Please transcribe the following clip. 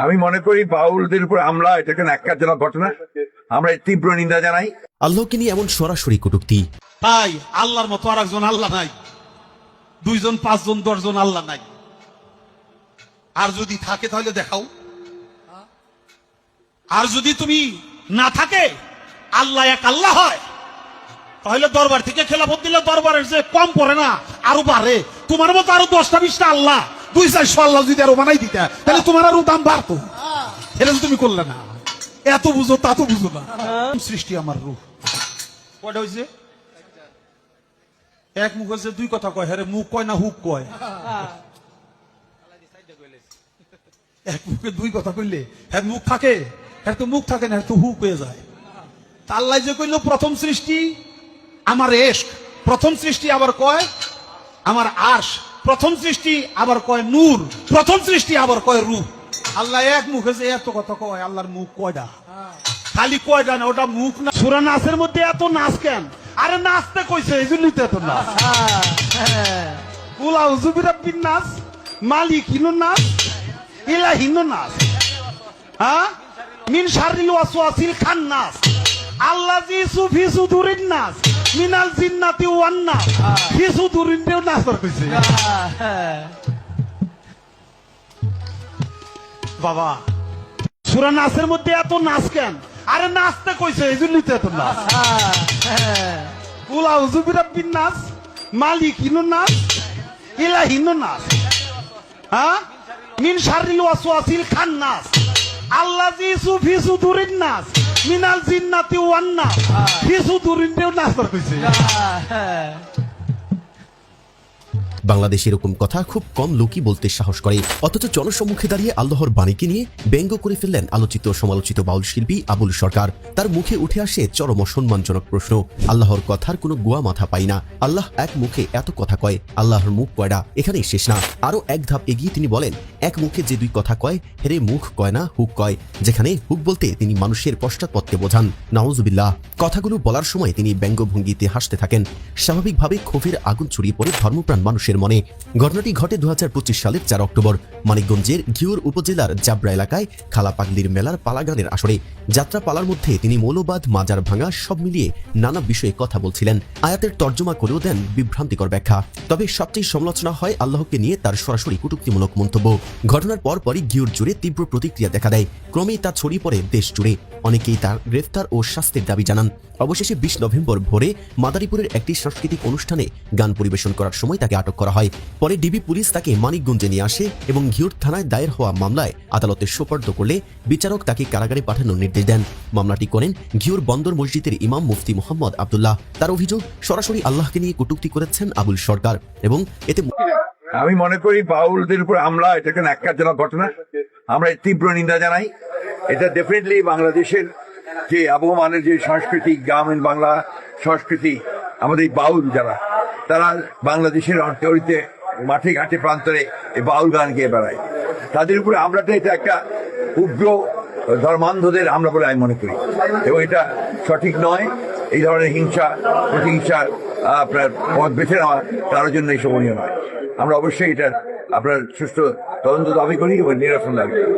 আমি মনে করি বাউলদের উপর হামলা এটা একটা ন্যাক্কারজনক ঘটনা। আমরা তীব্র নিন্দা জানাই। আল্লাহকে নিয়ে এমন সরাসরি কটূক্তি। তাই আল্লাহর মতো আর একজন আল্লাহ নাই, 2 জন 5 জন 10 জন আল্লাহ নাই। আর যদি থাকে তাহলে দেখাও। আর যদি তুমি না থাকে, আল্লাহ এক আল্লাহ হয়, তাহলে দরবার থেকে খেলাফত দিলে দরবারের যে কম পড়ে না আরো বাড়ে। তোমার মতো আরো 10টা 20টা আল্লাহ, 200-400 আল্লাহ যদি আরো বানাই দিতা তাহলে তোমার আরো দাম বাড়তো। এটা তুমি করলে না। এত বুঝো তা তো বুঝো না। সৃষ্টি আমার রূহ কয়টা হয়েছে? এক মুখ হয়েছে, 2 কথা কয়। হ্যাঁ, মুখ কয় না হুক কয়? এক মুখে 2 কথা কইলে হ্যাঁ মুখ থাকে, হ্যাঁ তো মুখ থাকে না, তো হুক হয়ে যায়। আল্লাহ যে কইল প্রথম সৃষ্টি আমার এশক, প্রথম সৃষ্টি আবার কয় আমার আরশ, প্রথম সৃষ্টি আবার কয় নূর, প্রথম সৃষ্টি আবার কয় রূহ। আল্লাহ এক মুখে যে এত কথা কয়, আল্লাহর মুখ কয়টা? খালি কয়টা না, ওটা মুখ না। সূরা নাসের মধ্যে এত নাচ কেন? আরে নাচতে কইছে, এই জন্যই তো এত নাচ। কুল আউযু বিরাব্বিন নাস, মালিকিনুন নাস, ইলাহিনুন নাস, হ্যাঁ, মিন শাররিল ওয়াসওয়াসিল খান্নাস, আল্লাযী ফি সুদুরিন নাস, মিনাল জিন্নাতি ওয়ান নাস। ফি সুদুরিন দেও নাস কইছে। বাবা, সূরা নাসের মধ্যে এত নাচ কেন? আরে নাচতে কইছে, এই জন্যই তো এত নাচ। কুল আউযু বিরাব্বিন নাস, মালিকিনুন নাস, ইলাহিনুন নাস, হ্যাঁ, মিন শাররিল ওয়াসওয়াসিল খান্নাস, আল্লাযী ফি সুদুরিন নাস, মিনাল জিন্নাতি ওয়ান নাস। ফি সুদুরিন দেও নাস কইছে। বাংলাদেশে এরকম কথা খুব কম লোকই বলতে সাহস করে, অথচ জনসম্মুখে দাঁড়িয়ে আল্লাহর বাণীকে নিয়ে ব্যঙ্গ করে ফেললেন আলোচিত সমালোচিত বাউল শিল্পী আবুল সরকার। তার মুখে উঠে আসে চরম সম্মানজনক প্রশ্ন, আল্লাহর কথার কোনো গোয়া মাথা পাই না। আল্লাহ এক মুখে এত কথা কয়, আল্লাহর মুখ কয়টা? এখানেই শেষ না, আরো এক ধাপ এগিয়ে তিনি বলেন, এক মুখে যে 2 কথা কয়, হেরে মুখ কয় না হুক কয়। যেখানে হুক বলতে তিনি মানুষের পশ্চাৎপদকে বোঝান। নাউজুবিল্লাহ। কথাগুলো বলার সময় তিনি ব্যঙ্গভঙ্গিতে হাসতে থাকেন। স্বাভাবিকভাবে ক্ষোভের আগুন ছড়িয়ে পড়ে ধর্মপ্রাণ মানুষের মনে। ঘটনাটি ঘটে 2025 সালের 4 অক্টোবর মানিকগঞ্জের ঘিওর উপজেলার জাবরা এলাকায় খালা পাগলির মেলার পালাগানের আসরে। যাত্রা পালার মধ্যে তিনি মৌলবাদ, মাজার ভাঙা সব মিলিয়ে নানা বিষয়ে কথা বলছিলেন। আয়াতের তর্জমা করেও দেন বিভ্রান্তিকর ব্যাখ্যা। তবে সবচেয়ে সমালোচনা হয় আল্লাহকে নিয়ে তার সরাসরি কটূক্তিমূলক মন্তব্য। ঘটনার পরপরই ঘিওর জুড়ে তীব্র প্রতিক্রিয়া দেখা দেয়। ক্রমেই তা ছড়িয়ে পড়ে দেশ জুড়ে। অনেকেই তার গ্রেফতার ও শাস্তির দাবি জানান। অবশেষে 20 নভেম্বর ভোরে মাদারীপুরের একটি সাংস্কৃতিক অনুষ্ঠানে গান পরিবেশন করার সময় তাকে আটক করা হয়। পরে ডিবি পুলিশ তাকে মানিকগঞ্জে নিয়ে আসে এবং ঘিওর থানায় দায়ের হওয়া মামলায় আদালতে সোপর্দ করলে বিচারক তাকে কারাগারে পাঠানোর নির্দেশ দেন। মামলাটি করেন ঘিওর বন্দর মসজিদের ইমাম মুফতি মোহাম্মদ আব্দুল্লাহ। তার অভিযোগ, সরাসরি আল্লাহকে নিয়ে কটূক্তি করেছেন আবুল সরকার এবং এতে আমি মনে করি বাউলদের উপর হামলা এটা একটা ন্যাক্কারজনক ঘটনা। আমরা তীব্র নিন্দা জানাই। এটা ডেফিনেটলি বাংলাদেশের যে আবহমানের যে সংস্কৃতি, গ্রামীণ বাংলা সংস্কৃতি, আমাদের বাউল যারা, তারা বাংলাদেশের অর্থনীতিতে মাঠে ঘাটে প্রান্তরে এই বাউল গান গেয়ে বেড়ায়, তাদের উপরে হামলাটা এটা একটা উগ্র ধর্মান্ধদের হামলা বলে আমি মনে করি, এবং এটা সঠিক নয়। এই ধরনের হিংসা, প্রতিহিংসার আপনার পথ বেছে নেওয়া কারোর জন্য শোভনীয় নয়। আমরা অবশ্যই এটার আপনার সুষ্ঠু তদন্ত দাবি করি এবং নিরসন দাবি করি।